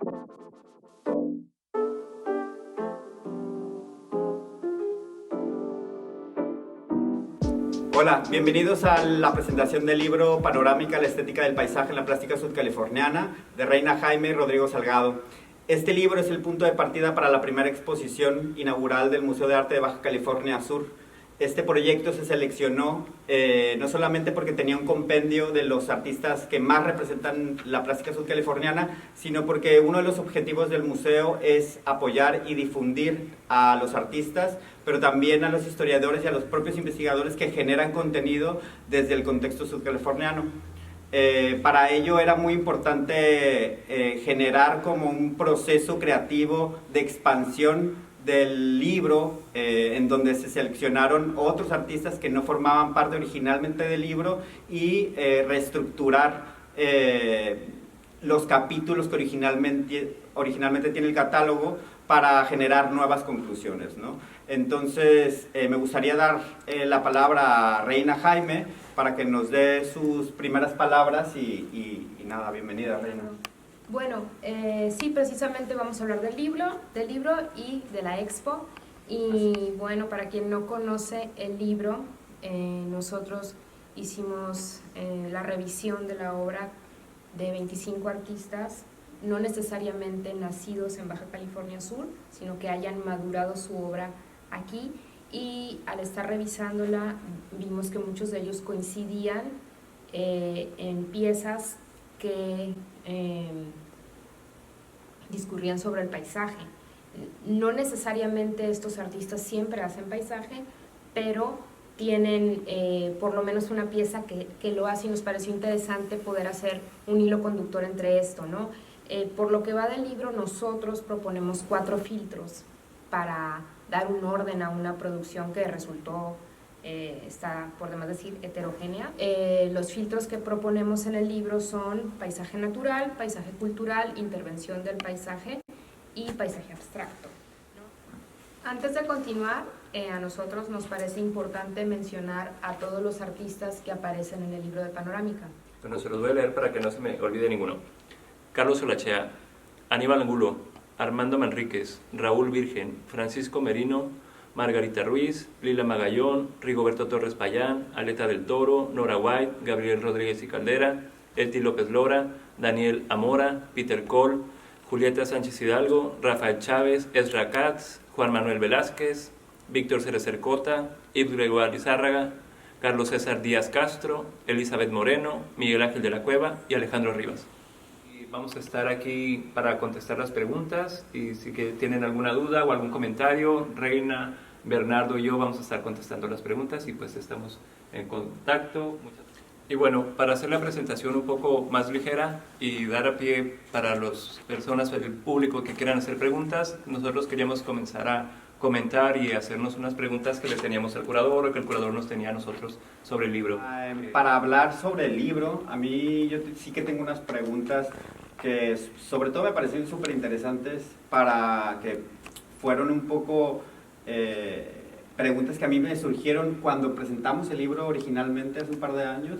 Hola, bienvenidos a la presentación del libro Panorámica, la estética del paisaje en la plástica sudcaliforniana, de Reina Jaime y Rodrigo Salgado. Este libro es el punto de partida para la primera exposición inaugural del Museo de Arte de Baja California Sur. Este proyecto se seleccionó no solamente porque tenía un compendio de los artistas que más representan la plástica sudcaliforniana, sino porque uno de los objetivos del museo es apoyar y difundir a los artistas, pero también a los historiadores y a los propios investigadores que generan contenido desde el contexto sudcaliforniano. Para ello era muy importante generar como un proceso creativo de expansión del libro, en donde se seleccionaron otros artistas que no formaban parte originalmente del libro y reestructurar los capítulos que originalmente tiene el catálogo para generar nuevas conclusiones, ¿no? Entonces me gustaría dar la palabra a Reina Jaime para que nos dé sus primeras palabras y nada, bienvenida, Reina. Bueno, sí, precisamente vamos a hablar del libro y de la expo. Y bueno, para quien no conoce el libro, nosotros hicimos la revisión de la obra de 25 artistas, no necesariamente nacidos en Baja California Sur, sino que hayan madurado su obra aquí. Y al estar revisándola, vimos que muchos de ellos coincidían en piezas que discurrían sobre el paisaje. No necesariamente estos artistas siempre hacen paisaje, pero tienen por lo menos una pieza que lo hace, y nos pareció interesante poder hacer un hilo conductor entre esto, ¿no? Por lo que va del libro, nosotros proponemos 4 filtros para dar un orden a una producción que resultó, está por demás decir, heterogénea. Los filtros que proponemos en el libro son paisaje natural, paisaje cultural, intervención del paisaje y paisaje abstracto. Antes de continuar, a nosotros nos parece importante mencionar a todos los artistas que aparecen en el libro de Panorámica. Bueno, se los voy a leer para que no se me olvide ninguno. Carlos Olachea, Aníbal Angulo, Armando Manríquez, Raúl Virgen, Francisco Merino, Margarita Ruiz, Lila Magallón, Rigoberto Torres Payán, Aleta del Toro, Nora White, Gabriel Rodríguez y Caldera, Eti López Lora, Daniel Amora, Peter Cole, Julieta Sánchez Hidalgo, Rafael Chávez, Ezra Katz, Juan Manuel Velázquez, Víctor Cerecer Cota, Yves Gregoire Lizárraga, Carlos César Díaz Castro, Elizabeth Moreno, Miguel Ángel de la Cueva y Alejandro Rivas. Vamos a estar aquí para contestar las preguntas, y si que tienen alguna duda o algún comentario, Reina, Bernardo y yo vamos a estar contestando las preguntas, y pues estamos en contacto. Y bueno, para hacer la presentación un poco más ligera y dar a pie para las personas, el público que quieran hacer preguntas, nosotros queríamos comenzar a comentar y hacernos unas preguntas que le teníamos al curador o que el curador nos tenía a nosotros sobre el libro. Para hablar sobre el libro, a mí yo sí que tengo unas preguntas que sobre todo me parecieron súper interesantes, para que fueron un poco preguntas que a mí me surgieron cuando presentamos el libro originalmente hace un par de años,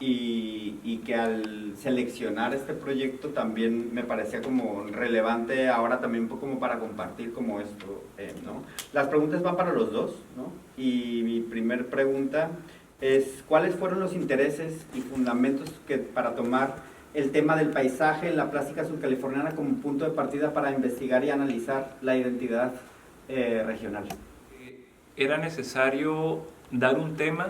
y que al seleccionar este proyecto también me parecía como relevante ahora también un poco como para compartir como esto, ¿no? Las preguntas van para los dos, ¿no? Y mi primer pregunta es: ¿cuáles fueron los intereses y fundamentos para tomar el tema del paisaje en la plástica sudcaliforniana como punto de partida para investigar y analizar la identidad regional? Era necesario dar un tema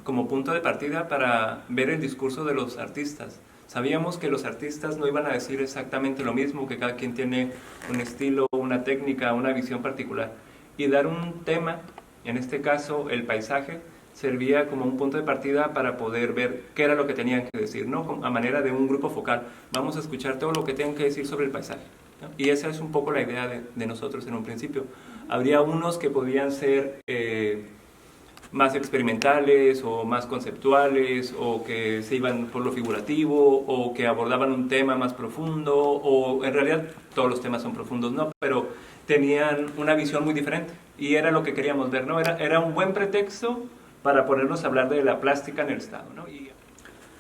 como punto de partida para ver el discurso de los artistas. Sabíamos que los artistas no iban a decir exactamente lo mismo, que cada quien tiene un estilo, una técnica, una visión particular. Y dar un tema, en este caso el paisaje, servía como un punto de partida para poder ver qué era lo que tenían que decir, ¿no? A manera de un grupo focal. Vamos a escuchar todo lo que tengan que decir sobre el paisaje, ¿no? Y esa es un poco la idea de nosotros en un principio. Habría unos que podían ser más experimentales o más conceptuales, o que se iban por lo figurativo, o que abordaban un tema más profundo, o en realidad todos los temas son profundos, ¿no? Pero tenían una visión muy diferente, y era lo que queríamos ver, ¿no? Era un buen pretexto para ponernos a hablar de la plástica en el Estado, ¿no?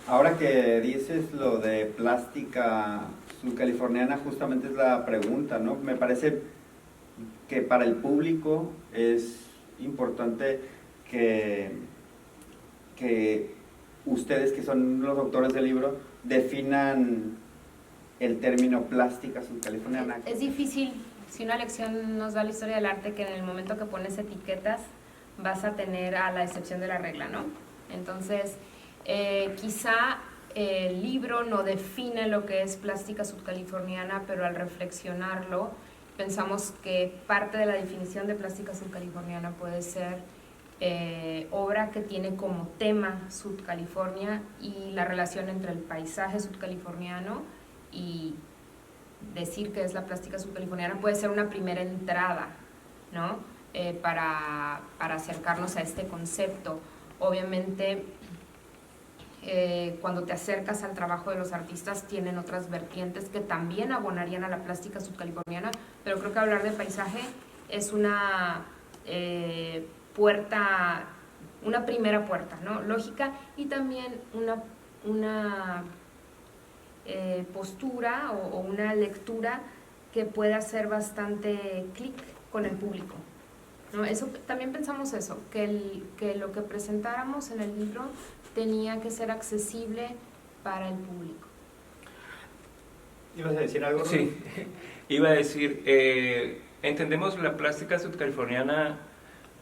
Ahora que dices lo de plástica Sudcaliforniana justamente es la pregunta, ¿no? Me parece que para el público es importante que ustedes, que son los autores del libro, definan el término plástica sudcaliforniana. Es difícil, si una lección nos da la historia del arte, que en el momento que pones etiquetas vas a tener a la excepción de la regla, ¿no? Entonces, quizá el libro no define lo que es plástica sudcaliforniana, pero al reflexionarlo, pensamos que parte de la definición de plástica sudcaliforniana puede ser obra que tiene como tema Sudcalifornia y la relación entre el paisaje sudcaliforniano, y decir que es la plástica sudcaliforniana puede ser una primera entrada, ¿no? Para acercarnos a este concepto. Obviamente, cuando te acercas al trabajo de los artistas, tienen otras vertientes que también abonarían a la plástica sudcaliforniana, pero creo que hablar de paisaje es una puerta, una primera puerta, ¿no? Lógica, y también una postura o una lectura que pueda hacer bastante clic con el público, ¿no? Eso, también pensamos eso, que lo que presentáramos en el libro tenía que ser accesible para el público. ¿Ibas a decir algo? Sí, iba a decir, entendemos la plástica sudcaliforniana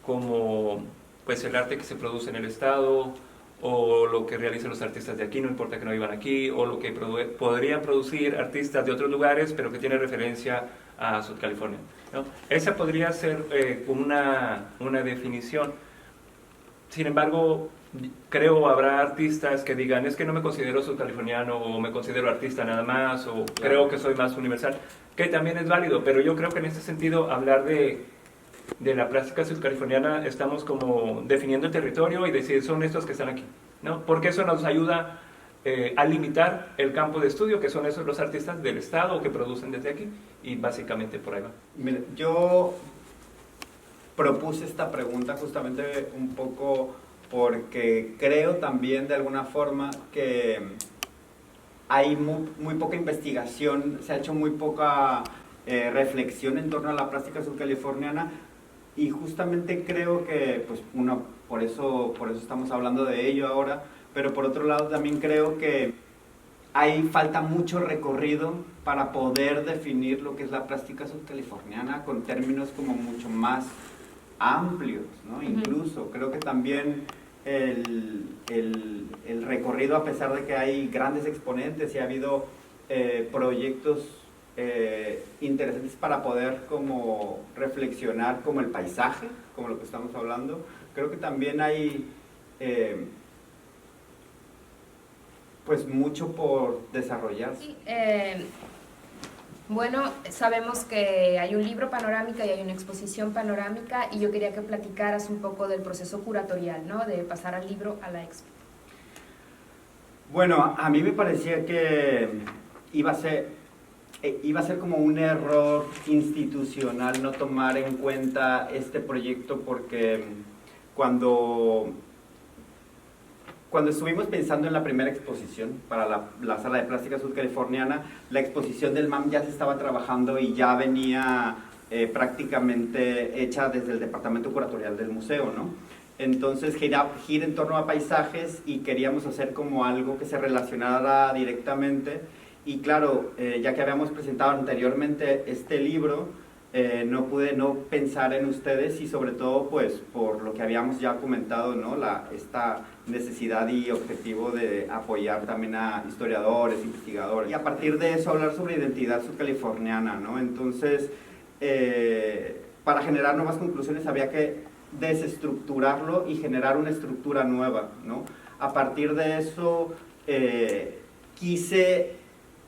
como pues el arte que se produce en el estado, o lo que realizan los artistas de aquí, no importa que no vivan aquí, o lo que podrían producir artistas de otros lugares, pero que tiene referencia a Sudcalifornia, ¿no? Esa podría ser una definición. Sin embargo, creo habrá artistas que digan, es que no me considero sudcaliforniano, o me considero artista nada más, o creo que soy más universal, que también es válido, pero yo creo que en este sentido hablar de la plástica sudcaliforniana estamos como definiendo el territorio y decir son estos que están aquí, ¿no? Porque eso nos ayuda a limitar el campo de estudio, que son esos los artistas del estado que producen desde aquí, y básicamente por ahí va. Mira, yo propuse esta pregunta justamente un poco porque creo también de alguna forma que hay muy poca investigación, se ha hecho muy poca reflexión en torno a la plástica sudcaliforniana, y justamente creo que, pues, por eso estamos hablando de ello ahora, pero por otro lado también creo que falta mucho recorrido para poder definir lo que es la plástica sudcaliforniana con términos como mucho más amplios, ¿no? Incluso creo que también el recorrido, a pesar de que hay grandes exponentes y ha habido proyectos interesantes para poder como reflexionar como el paisaje, como lo que estamos hablando, creo que también hay pues mucho por desarrollar. Sí, bueno, sabemos que hay un libro panorámica y hay una exposición panorámica, y yo quería que platicaras un poco del proceso curatorial, ¿no? De pasar al libro a la expo. Bueno, a mí me parecía que iba a ser como un error institucional no tomar en cuenta este proyecto, porque cuando estuvimos pensando en la primera exposición para la Sala de Plástica Sudcaliforniana, la exposición del MAM ya se estaba trabajando y ya venía prácticamente hecha desde el departamento curatorial del museo, ¿no? Entonces gira en torno a paisajes y queríamos hacer como algo que se relacionara directamente. Y claro, ya que habíamos presentado anteriormente este libro, no pude no pensar en ustedes, y sobre todo pues por lo que habíamos ya comentado, ¿no? Esta necesidad y objetivo de apoyar también a historiadores, investigadores, y a partir de eso hablar sobre identidad sudcaliforniana, ¿no? Entonces, para generar nuevas conclusiones había que desestructurarlo y generar una estructura nueva, ¿no? A partir de eso quise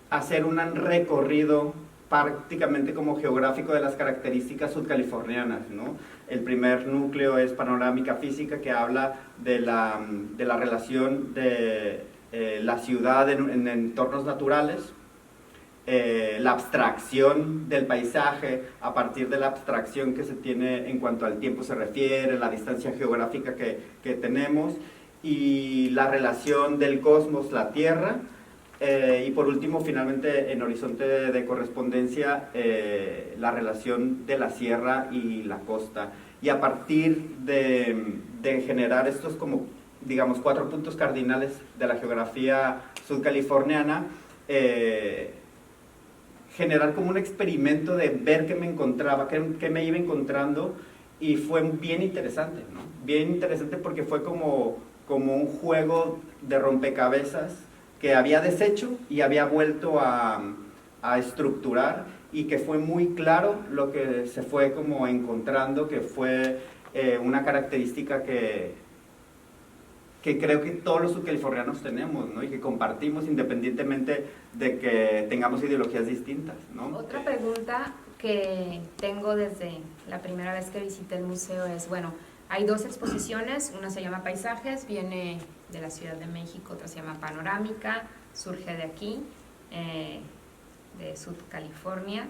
hacer un recorrido prácticamente como geográfico de las características sudcalifornianas, ¿no? El primer núcleo es panorámica física, que habla de la relación de la ciudad en entornos naturales, la abstracción del paisaje a partir de la abstracción que se tiene en cuanto al tiempo se refiere, la distancia geográfica que tenemos, y la relación del cosmos, la Tierra, Y por último, finalmente, en Horizonte de Correspondencia, la relación de la sierra y la costa. Y a partir de generar estos como, digamos, 4 puntos cardinales de la geografía sudcaliforniana, generar como un experimento de ver qué me encontraba, qué me iba encontrando, y fue bien interesante, ¿no? Bien interesante porque fue como un juego de rompecabezas que había deshecho y había vuelto a estructurar, y que fue muy claro lo que se fue como encontrando, que fue una característica que creo que todos los subcalifornianos tenemos, ¿no? Y que compartimos independientemente de que tengamos ideologías distintas, ¿no? Otra pregunta que tengo desde la primera vez que visité el museo es, bueno, hay 2 exposiciones, una se llama Paisajes, viene de la Ciudad de México, otra se llama Panorámica, surge de aquí, de Sudcalifornia,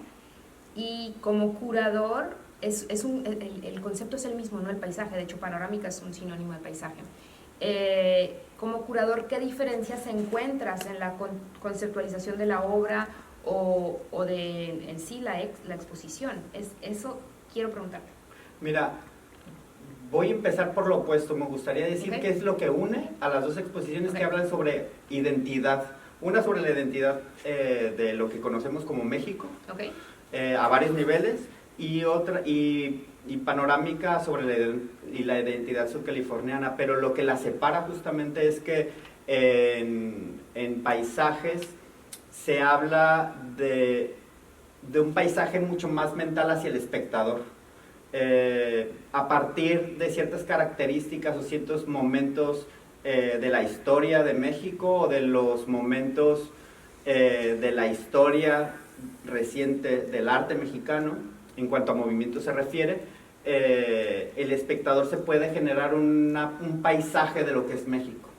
y como curador, el concepto es el mismo, ¿no? El paisaje, de hecho Panorámica es un sinónimo de paisaje. Como curador, ¿qué diferencias encuentras en la conceptualización de la obra o de en sí la exposición? Eso quiero preguntarte. Mira, voy a empezar por lo opuesto. Me gustaría decir Okay. qué es lo que une a las 2 exposiciones que hablan sobre identidad. Una sobre la identidad de lo que conocemos como México, Okay. A varios niveles, y otra y Panorámica sobre la identidad subcaliforniana, pero lo que la separa justamente es que en Paisajes se habla de un paisaje mucho más mental hacia el espectador, a partir de ciertas características o ciertos momentos de la historia de México, o de los momentos de la historia reciente del arte mexicano, en cuanto a movimiento se refiere. El espectador se puede generar un paisaje de lo que es México.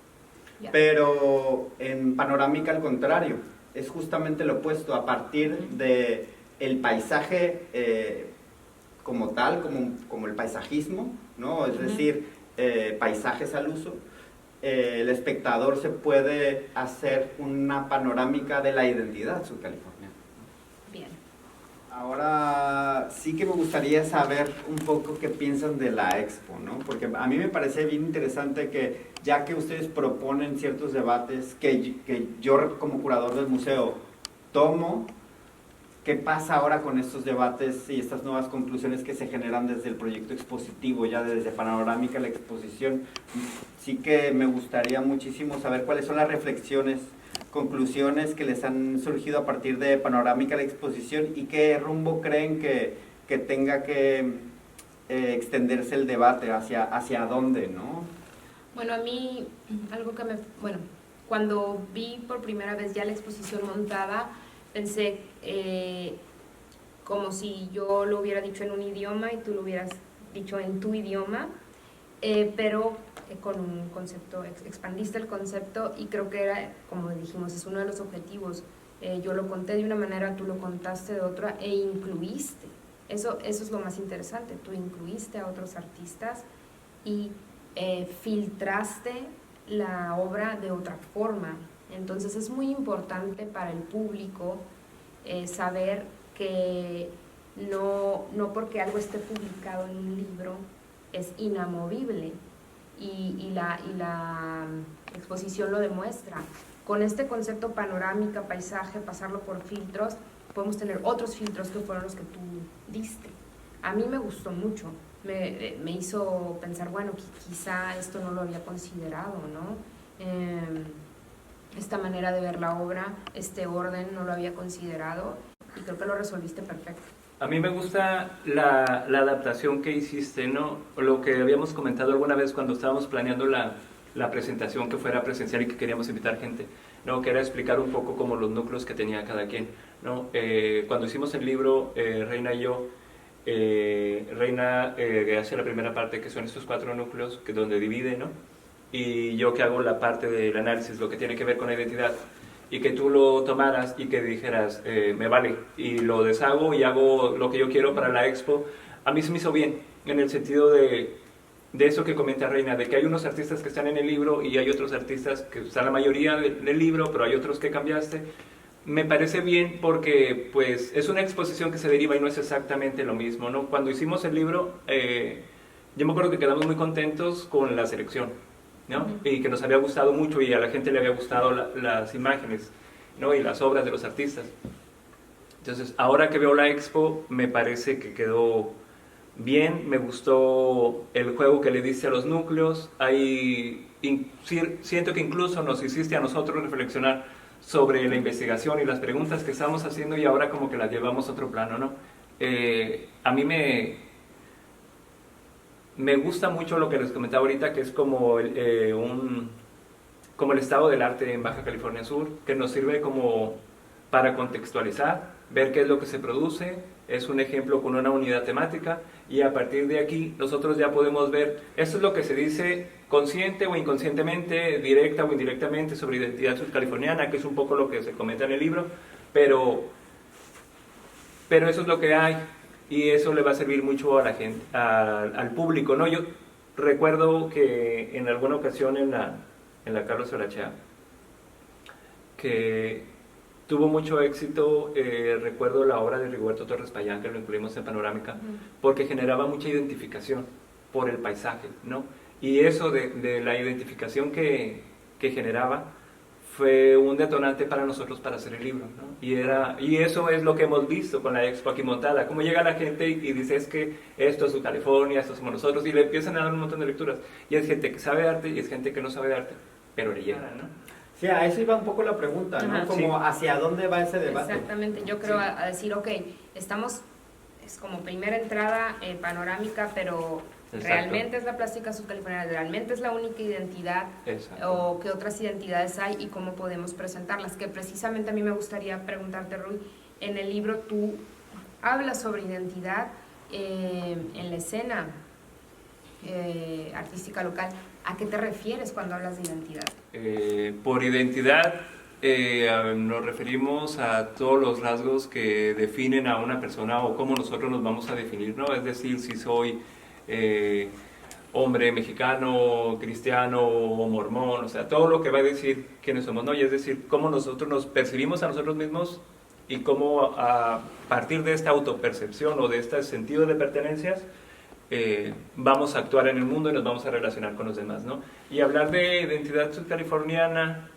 Yeah. Pero en Panorámica, al contrario, es justamente lo opuesto. A partir de el paisaje como tal, como el paisajismo, ¿no? Es decir, paisajes al uso, el espectador se puede hacer una panorámica de la identidad subcaliforniana. Bien. Ahora sí que me gustaría saber un poco qué piensan de la expo, ¿no? Porque a mí me parece bien interesante que, ya que ustedes proponen ciertos debates que yo como curador del museo tomo, ¿qué pasa ahora con estos debates y estas nuevas conclusiones que se generan desde el proyecto expositivo, ya desde Panorámica la exposición? Sí que me gustaría muchísimo saber cuáles son las reflexiones, conclusiones que les han surgido a partir de Panorámica la exposición, y qué rumbo creen que tenga que extenderse el debate, hacia dónde, ¿no? Bueno, a mí algo que cuando vi por primera vez ya la exposición montada, pensé como si yo lo hubiera dicho en un idioma y tú lo hubieras dicho en tu idioma, pero con un concepto, expandiste el concepto, y creo que era, como dijimos, es uno de los objetivos. Yo lo conté de una manera, tú lo contaste de otra, e incluiste. Eso es lo más interesante, tú incluiste a otros artistas y filtraste la obra de otra forma. Entonces es muy importante para el público saber que no porque algo esté publicado en un libro es inamovible, y la exposición lo demuestra. Con este concepto panorámica, paisaje, pasarlo por filtros, podemos tener otros filtros que fueron los que tú diste. A mí me gustó mucho, me hizo pensar, bueno, quizá esto no lo había considerado, ¿no? Esta manera de ver la obra, este orden no lo había considerado, y creo que lo resolviste perfecto. A mí me gusta la adaptación que hiciste, ¿no? Lo que habíamos comentado alguna vez cuando estábamos planeando la presentación, que fuera presencial y que queríamos invitar gente, ¿no? Que era explicar un poco como los núcleos que tenía cada quien, ¿no? Cuando hicimos el libro, Reina y yo, Reina hace la primera parte, que son estos 4 núcleos, que donde divide, ¿no? Y yo que hago la parte del análisis, lo que tiene que ver con la identidad, y que tú lo tomaras y que dijeras, me vale, y lo deshago y hago lo que yo quiero para la expo. A mí se me hizo bien, en el sentido de de eso que comenta Reina, de que hay unos artistas que están en el libro y hay otros artistas que están la mayoría del libro, pero hay otros que cambiaste. Me parece bien porque pues es una exposición que se deriva y no es exactamente lo mismo, ¿no? Cuando hicimos el libro, yo me acuerdo que quedamos muy contentos con la selección, ¿no? Y que nos había gustado mucho y a la gente le había gustado las imágenes, ¿no? Y las obras de los artistas. Entonces, ahora que veo la expo, me parece que quedó bien, me gustó el juego que le diste a los núcleos, siento que incluso nos hiciste a nosotros reflexionar sobre la investigación y las preguntas que estamos haciendo y ahora como que las llevamos a otro plano, ¿no? A mí me gusta mucho lo que les comentaba ahorita, que es como como el estado del arte en Baja California Sur, que nos sirve como para contextualizar, ver qué es lo que se produce, es un ejemplo con una unidad temática y a partir de aquí nosotros ya podemos ver, esto es lo que se dice consciente o inconscientemente, directa o indirectamente sobre identidad sudcaliforniana, que es un poco lo que se comenta en el libro, pero eso es lo que hay y eso le va a servir mucho a la gente, al público, ¿no? Yo recuerdo que en alguna ocasión en la Carlos Solachea, que tuvo mucho éxito, recuerdo la obra de Rigoberto Torres Payán, que lo incluimos en Panorámica, porque generaba mucha identificación por el paisaje, ¿no? Y eso de la identificación que generaba fue un detonante para nosotros para hacer el libro, ¿no? Y eso es lo que hemos visto con la expo aquí montada, cómo llega la gente y dice es que esto es su California, esto somos nosotros, y le empiezan a dar un montón de lecturas. Y es gente que sabe de arte y es gente que no sabe de arte, pero le llega, ¿no? Sí, a eso iba un poco la pregunta, ¿no? Ajá, como sí. hacia dónde va ese debate. Exactamente, yo creo Sí. a decir, ok, estamos, es como primera entrada panorámica, pero Exacto. realmente es la plástica sudcaliforniana, realmente es la única identidad, Exacto. o qué otras identidades hay y cómo podemos presentarlas, que precisamente a mí me gustaría preguntarte, Rui, en el libro tú hablas sobre identidad en la escena artística local. ¿A qué te refieres cuando hablas de identidad? Por identidad nos referimos a todos los rasgos que definen a una persona o cómo nosotros nos vamos a definir, ¿no? Es decir, si soy hombre mexicano, cristiano o mormón, o sea, todo lo que va a decir quiénes somos, ¿no? Y es decir, cómo nosotros nos percibimos a nosotros mismos y cómo a partir de esta autopercepción o de este sentido de pertenencias vamos a actuar en el mundo y nos vamos a relacionar con los demás, ¿no? Y hablar de identidad sudcaliforniana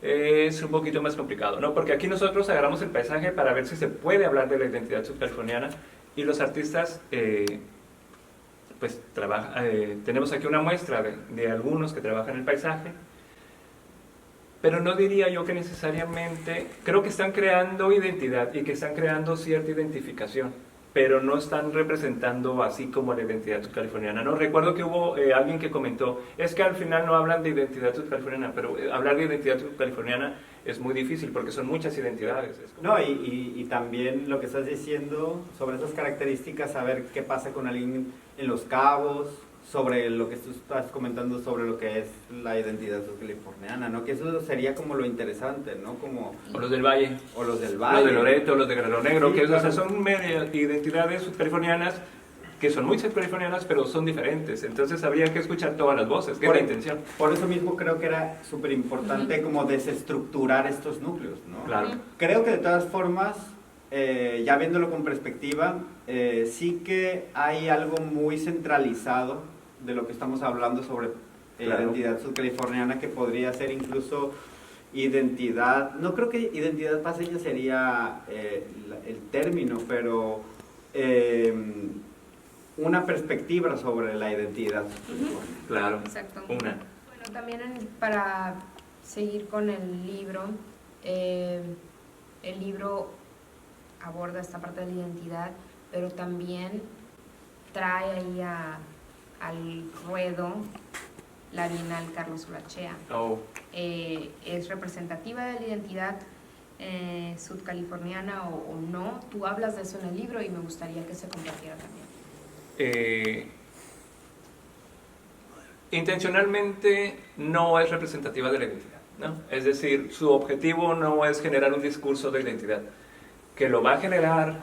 es un poquito más complicado, ¿no? Porque aquí nosotros agarramos el paisaje para ver si se puede hablar de la identidad sudcaliforniana y los artistas, pues, tenemos aquí una muestra de algunos que trabajan el paisaje, pero no diría yo que necesariamente, creo que están creando identidad y que están creando cierta identificación, pero no están representando así como la identidad sudcaliforniana, ¿no? Recuerdo que hubo alguien que comentó, es que al final no hablan de identidad sudcaliforniana, pero hablar de identidad sudcaliforniana es muy difícil porque son muchas identidades. No, y también lo que estás diciendo sobre esas características, saber qué pasa con alguien en Los Cabos, sobre lo que tú estás comentando sobre lo que es la identidad sudcaliforniana, ¿no? Que eso sería como lo interesante, ¿no? Como, O los del Valle. o los del Valle. Los de Loreto, los de Guerrero Negro, Sí, que claro. o sea, son identidades sudcalifornianas que son muy sudcalifornianas, pero son diferentes. Entonces habría que escuchar todas las voces, que es la intención. Por eso mismo creo que era súper importante como desestructurar estos núcleos, ¿no? Claro. Creo que de todas formas, ya viéndolo con perspectiva, sí que hay algo muy centralizado de lo que estamos hablando sobre Claro. identidad sudcaliforniana, que podría ser incluso identidad, no creo que identidad paseña sería el término, pero una perspectiva sobre la identidad sudcaliforniana. Claro. Exacto. Una. Bueno, también para seguir con el libro aborda esta parte de la identidad, pero también trae ahí al ruedo la Bienal Carlos Solachea. Oh, ¿Es representativa de la identidad sudcaliforniana o no? Tú hablas de eso en el libro y me gustaría que se compartiera también. Intencionalmente no es representativa de la identidad, ¿no? Es decir, su objetivo no es generar un discurso de identidad, que lo va a generar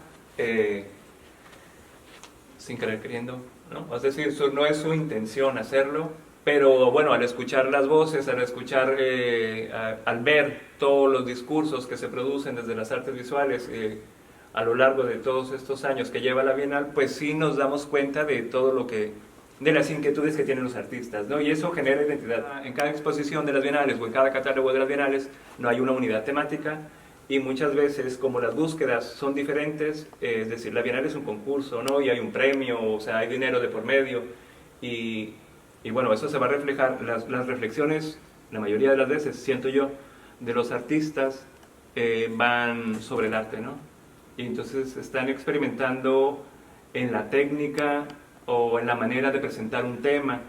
sin querer queriendo, ¿no? Es decir, no es su intención hacerlo, pero bueno, al escuchar las voces, al escuchar, al ver todos los discursos que se producen desde las artes visuales a lo largo de todos estos años que lleva la Bienal, pues sí nos damos cuenta de todo lo que, de las inquietudes que tienen los artistas, ¿no? Y eso genera identidad. En cada exposición de las Bienales o en cada catálogo de las Bienales no hay una unidad temática, y muchas veces, como las búsquedas son diferentes, es decir, la Bienal es un concurso, ¿no? Y hay un premio, o sea, hay dinero de por medio, y bueno, eso se va a reflejar, las reflexiones, la mayoría de las veces, siento yo, de los artistas van sobre el arte, ¿no? Y entonces están experimentando en la técnica o en la manera de presentar un tema,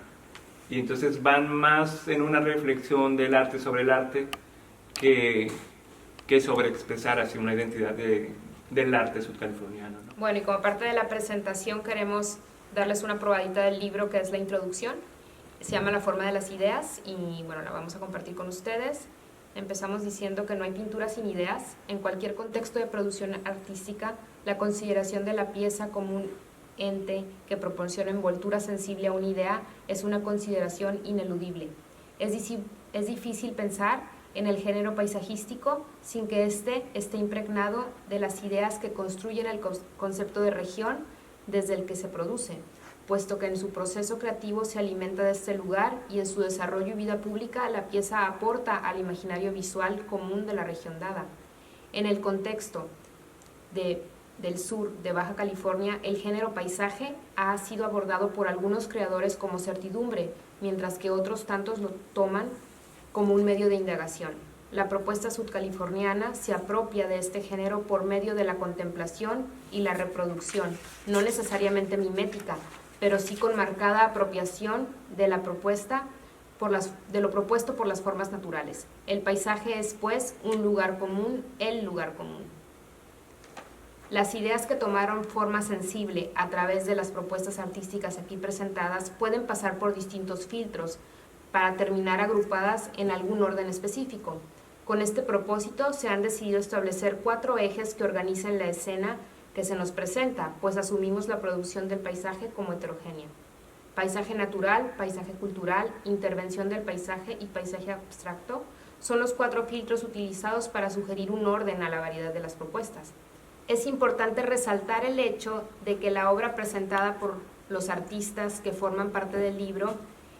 y entonces van más en una reflexión del arte sobre el arte que sobre expresar así una identidad del arte sudcaliforniano, ¿no? Bueno, y como parte de la presentación queremos darles una probadita del libro que es la introducción. Se llama La forma de las ideas y bueno, la vamos a compartir con ustedes. Empezamos diciendo que no hay pintura sin ideas. En cualquier contexto de producción artística, la consideración de la pieza como un ente que proporciona envoltura sensible a una idea es una consideración ineludible. Es difícil pensar en el género paisajístico sin que éste esté impregnado de las ideas que construyen el concepto de región desde el que se produce, puesto que en su proceso creativo se alimenta de este lugar y en su desarrollo y vida pública la pieza aporta al imaginario visual común de la región dada. En el contexto del sur de Baja California, el género paisaje ha sido abordado por algunos creadores como certidumbre, mientras que otros tantos lo toman como un medio de indagación. La propuesta sudcaliforniana se apropia de este género por medio de la contemplación y la reproducción, no necesariamente mimética, pero sí con marcada apropiación de la propuesta de lo propuesto por las formas naturales. El paisaje es, pues, un lugar común, el lugar común. Las ideas que tomaron forma sensible a través de las propuestas artísticas aquí presentadas pueden pasar por distintos filtros para terminar agrupadas en algún orden específico. Con este propósito se han decidido establecer 4 ejes que organizan la escena que se nos presenta, pues asumimos la producción del paisaje como heterogénea. Paisaje natural, paisaje cultural, intervención del paisaje y paisaje abstracto son los 4 filtros utilizados para sugerir un orden a la variedad de las propuestas. Es importante resaltar el hecho de que la obra presentada por los artistas que forman parte del libro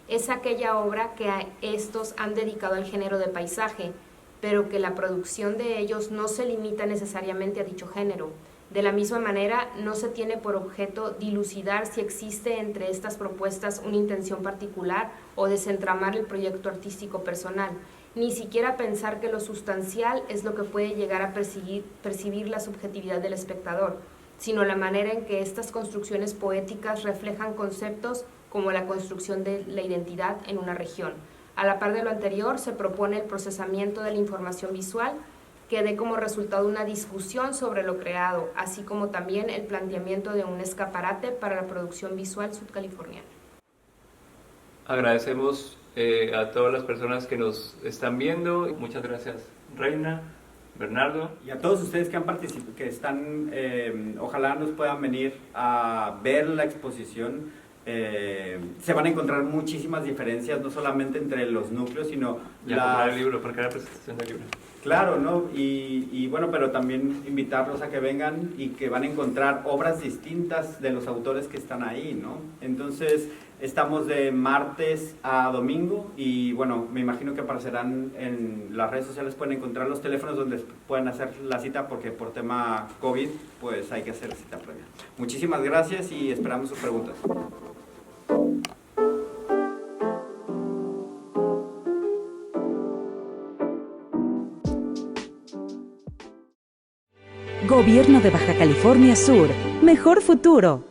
es aquella obra que estos han dedicado al género de paisaje, pero que la producción de ellos no se limita necesariamente a dicho género. De la misma manera, no se tiene por objeto dilucidar si existe entre estas propuestas una intención particular o desentramar el proyecto artístico personal, ni siquiera pensar que lo sustancial es lo que puede llegar a percibir la subjetividad del espectador, sino la manera en que estas construcciones poéticas reflejan conceptos como la construcción de la identidad en una región. A la par de lo anterior, se propone el procesamiento de la información visual que dé como resultado una discusión sobre lo creado, así como también el planteamiento de un escaparate para la producción visual sudcaliforniana. Agradecemos a todas las personas que nos están viendo. Muchas gracias, Reina, Bernardo. Y a todos ustedes que han participado, que están, ojalá nos puedan venir a ver la exposición. Se van a encontrar muchísimas diferencias, no solamente entre los núcleos, sino comprar el libro, porque era la presentación del libro. Claro, ¿no? Y bueno, pero también invitarlos a que vengan y que van a encontrar obras distintas de los autores que están ahí, ¿no? Entonces, estamos de martes a domingo y bueno, me imagino que aparecerán en las redes sociales, pueden encontrar los teléfonos donde pueden hacer la cita porque por tema COVID, pues hay que hacer cita previa. Muchísimas gracias y esperamos sus preguntas. Gobierno de Baja California Sur. Mejor futuro.